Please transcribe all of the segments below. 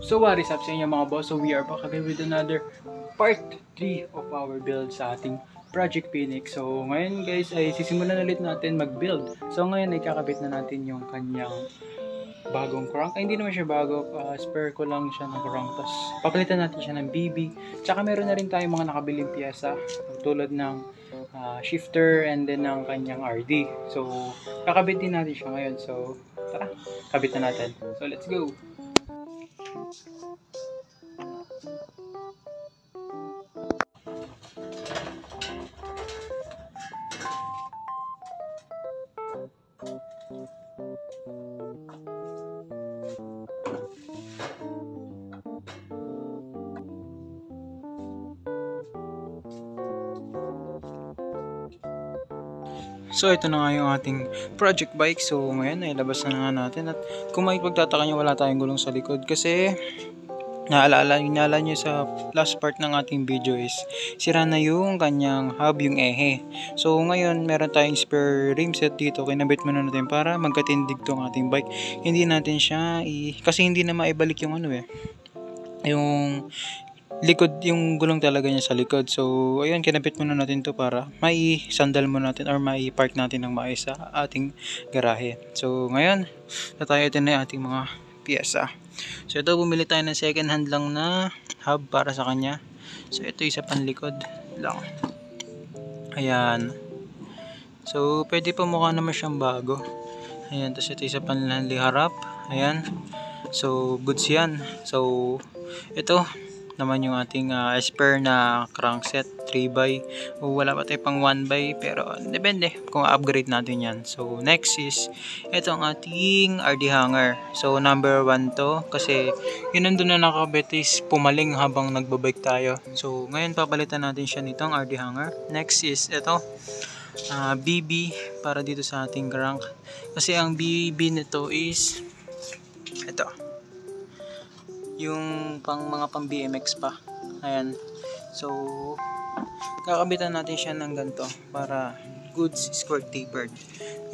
So what is up sa inyo mga boss? So we are back again with another part 3 of our build sa ating Project Phoenix. So ngayon guys ay sisimulan ulit natin mag-build. So ngayon ay kakabit na natin yung kanyang bagong crank. Ay, hindi naman siya bago, spare ko lang siya ng crank. Tapos papalitan natin siya ng BB. Tsaka meron na rin tayong mga nakabiling piyesa tulad ng shifter and then ng kanyang RD. So kakabit din natin siya ngayon. So tara, kabit na natin. So let's go! So ito na nga yung ating project bike. So ngayon ay labas na nga natin. At kung may pagtataka nyo, wala tayong gulong sa likod kasi naalala nyo sa last part ng ating video is sira na yung kanyang hub, yung ehe. So ngayon meron tayong spare rim set dito, kinabit muna natin para magkatindig tong ating bike. Hindi natin siya kasi hindi na maibalik yung yung likod, yung gulong talaga niya sa likod. So ayun, kinabit muna natin to para mai-sandal mo natin or mai-park natin ng maayos sa ating garahe. So ngayon na tayo, ito na yung ating mga piyesa. So ito, bumili tayo ng second hand lang na hub para sa kanya. So ito isa panlikod lang. Ayan. So pwede pa, mukha naman siyang bago. Ayan, tapos ito isa panli harap. Ayan. So goods yan. So ito naman yung ating spare na crankset 3x. Wala pa tayo pang 1x pero depende kung upgrade natin yan. So next is itong ating RD hanger. So number 1 to kasi yun nandun na nakabit is pumaling habang nagbabike tayo. So ngayon papalitan natin siya nitong RD hanger. Next is ito BB para dito sa ating crank. Kasi ang BB nito is ito, yung mga pang BMX pa. Ayan. So kakabitan natin siya ng ganito para goods square tapered.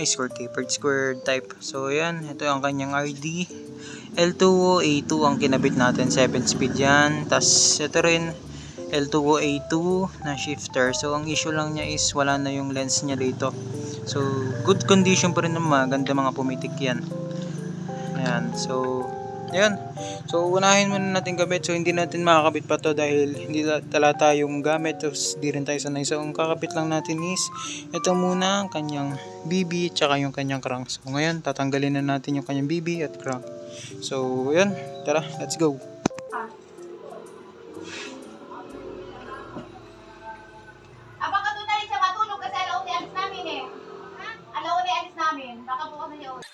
Square type. So ayan, ito ang kanyang RD L2O A2 ang kinabit natin, 7 speed yan. Tas ito rin L2O A2 na shifter. So ang issue lang niya is wala na yung lens niya dito. So good condition pa rin naman, maganda mga pumitik yan. Ayan. So ayan. So unahin muna natin kabit. So hindi natin makakabit pa to dahil hindi tala tayong gamit. Tapos di rin tayo sanay. So ang kakabit lang natin is ito muna ang kanyang BB tsaka yung kanyang crank. So ngayon tatanggalin na natin yung kanyang BB at crank. So ayan, tara, let's go. Baka doon na rin siya matulog kasi alaw ni alis namin eh. Alaw ni alis namin. Baka bukas na siya ulit.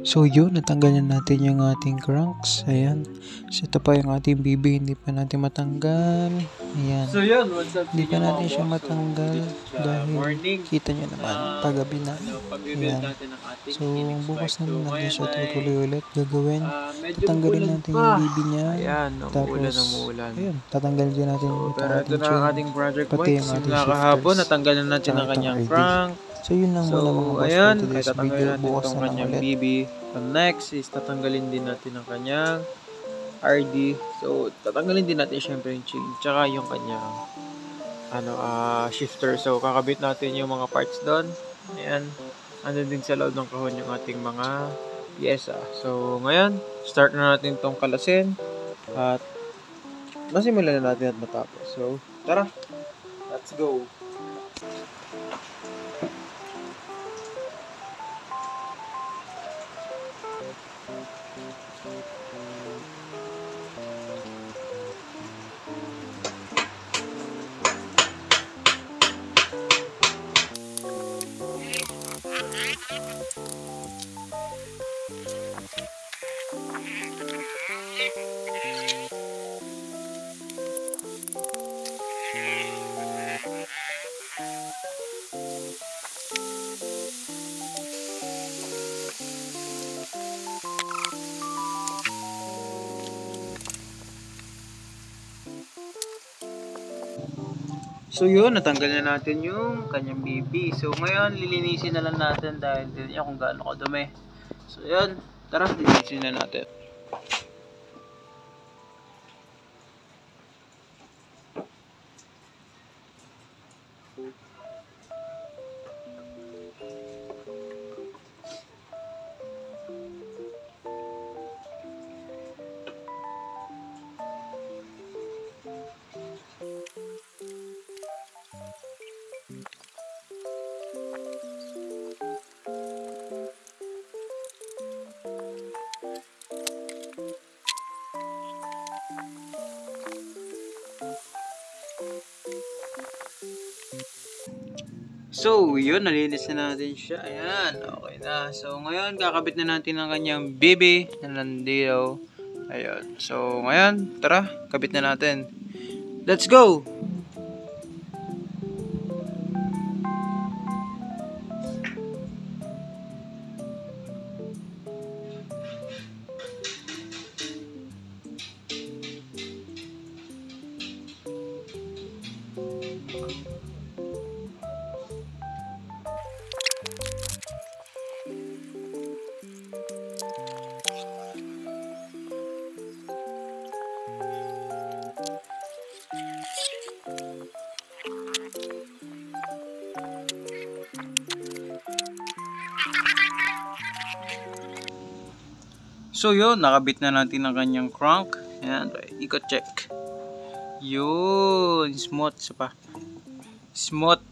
So yun, natanggal na natin yung ating cranks. Ayan. So ito pa yung ating BB, hindi pa natin matanggal. Ayan. So yun, what's up? Hindi pa natin siya matanggal dahil kita nyo naman, paggabi na. Ayan. So bukas na natin siya tutuloy ulit gagawin. Tatanggalin natin yung BB niya. Ayan, umuulan. Ayun, tatanggalin din natin Pero ito na ang ating project pati bike. yung ating Simula kahapon, shifters. natanggal na natin ang Tsaka kanyang itong crank. So yun lang muna mga boss ayan, for today's tatanggalin video. natin Bukas itong na lang kanyang ulit. BB. And next is tatanggalin din natin ang kanyang RD. So, tatanggalin din natin syempre yung chain, tsaka yung kanyang shifter. So, kakabit natin yung mga parts doon. Ayan. Andun din sa loob ng kahon yung ating mga pyesa. So, ngayon, start na natin tong kalasin. At masimulan na natin at matapos. So, tara. Let's go. So yun, natanggal na natin yung kanyang BB. So ngayon, lilinisin na lang natin dahil din niya kung gaano kadumi. So yun, tara, lilinisin na natin. So, yun, nalinis na natin siya. Ayan, okay na. So, ngayon, kakabit na natin ang kanyang BB na nandito. Ayan. So, ngayon, tara, kabit na natin. Let's go! So yun, nakabit na natin ang kanyang crank. Ayan, ikot check. Yun, smooth pa. Smooth.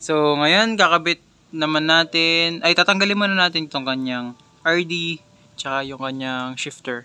So ngayon, kakabit naman natin, ay tatanggalin muna natin itong kanyang RD, tsaka yung kanyang shifter.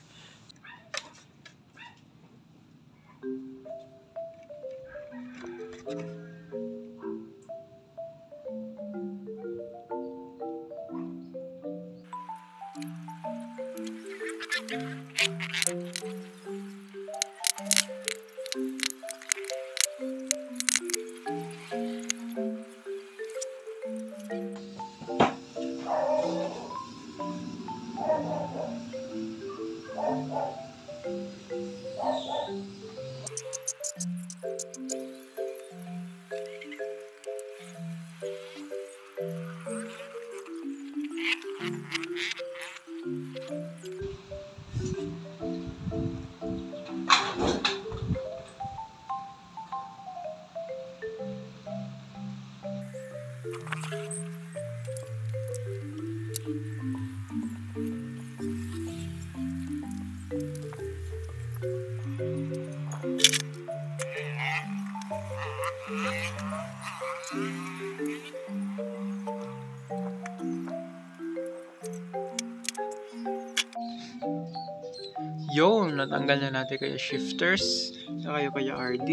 Yun, natanggal na natin kaya shifters, saka yung kaya RD.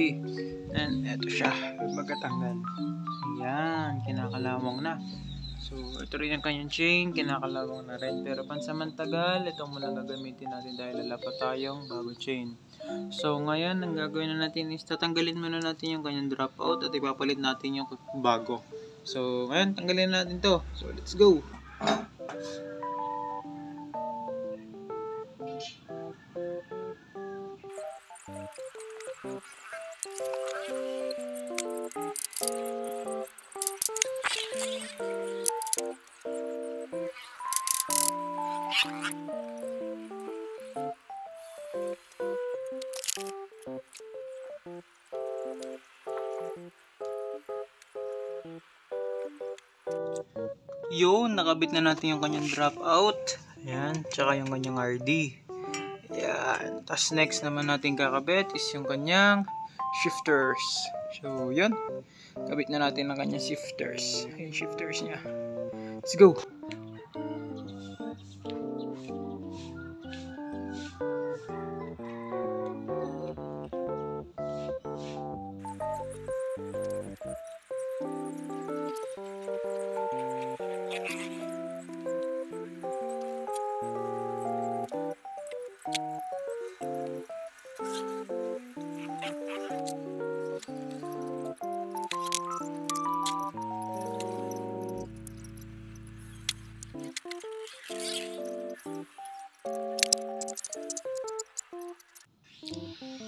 And eto siya, magkatanggal. Ayan, kinakalawang na. So, ito rin ang kanyang chain, kinakalawang na rin. Pero pansamantagal, itong muna gagamitin natin dahil wala pa tayong bagong chain. So, ngayon, ang gagawin na natin is tatanggalin muna natin yung kanyang dropout at ipapalit natin yung bago. So, ngayon, tanggalin natin to. So, let's go! Yun, nakabit na natin yung kanyang dropout. Ayan, tsaka yung kanyang RD. Ayan. Tapos next naman natin kakabit is yung kanyang shifters. So, yun. Kabit na natin ang kanyang shifters. Ayan, shifters niya. Let's go!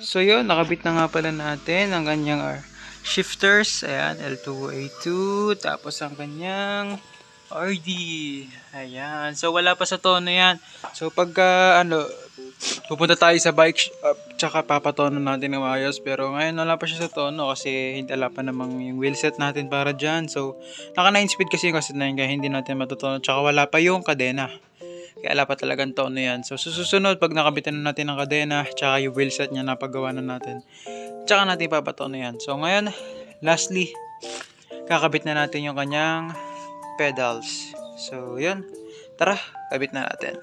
So yun, nakabit na nga pala natin ang kanyang shifters. Ayan, L2, A2. Tapos ang kanyang RD. Ayan. So wala pa sa tono yan. So pagka pupunta tayo sa bike shop, tsaka papatono natin ng ayos. Pero ngayon wala pa siya sa tono kasi hindi ala pa namang yung wheelset natin para dyan. So naka 9 speed kasi yung kaset na yun kaya hindi natin matutono. Tsaka wala pa yung kadena. Kaya wala pa talagang tono yan. So susunod pag nakabitan na natin ang kadena tsaka yung wheelset niya napagawa na natin, tsaka natin papatono yan. So ngayon, lastly, kakabit na natin yung kanyang pedals. So yun, tara, kabit na natin.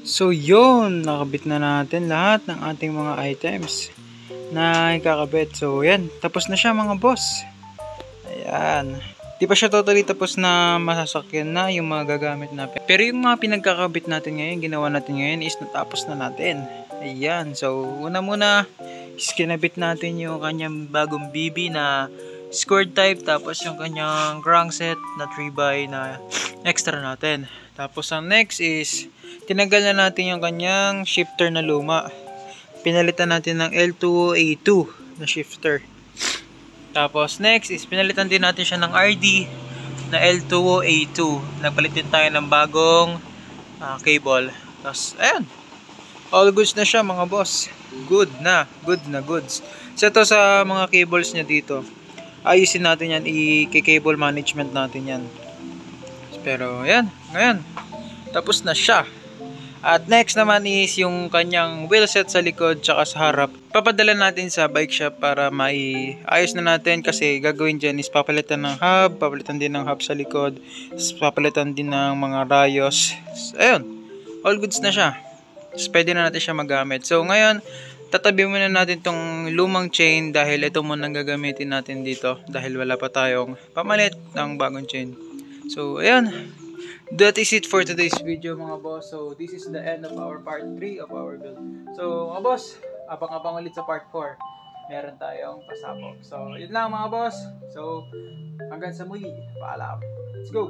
So yun, nakabit na natin lahat ng ating mga items na ikakabit. So yan, tapos na siya mga boss. Ayan. Di pa siya totally tapos na masasakyan na yung mga gagamit natin. Pero yung mga pinagkakabit natin ngayon, ginawa natin ngayon is natapos na natin. Ayan. So una muna is kinabit natin yung kanyang bagong BB na squared type. Tapos yung kanyang crankset na 3x na extra natin. Tapos ang next is tinanggal na natin yung kanyang shifter na luma. Pinalitan natin ng L2A2 na shifter. Tapos next is pinalitan din natin siya ng RD na L2A2. Nagpalit din tayo ng bagong cable. Tapos ayan. All goods na siya mga boss. Good na goods. So ito sa mga cables niya dito. Ayusin natin yan. I-cable management natin yan. Pero ayan. Ngayon. Tapos na siya. At next naman is yung kanyang wheelset sa likod tsaka sa harap. Papadala natin sa bike shop para maiayos na natin kasi gagawin dyan is papalitan ng hub, papalitan din ng hub sa likod, papalitan din ng mga rayos. Ayun, all goods na siya. Pwede na natin siya magamit. So ngayon, tatabi muna natin tong lumang chain dahil ito muna ang gagamitin natin dito dahil wala pa tayong pamalit ng bagong chain. So ayan. That is it for today's video mga boss. So this is the end of our part 3 of our build. So mga boss, abang-abang ulit sa part 4. Meron tayong pasabog. So yun lang mga boss. So hanggang sa muli. Paalam. Let's go!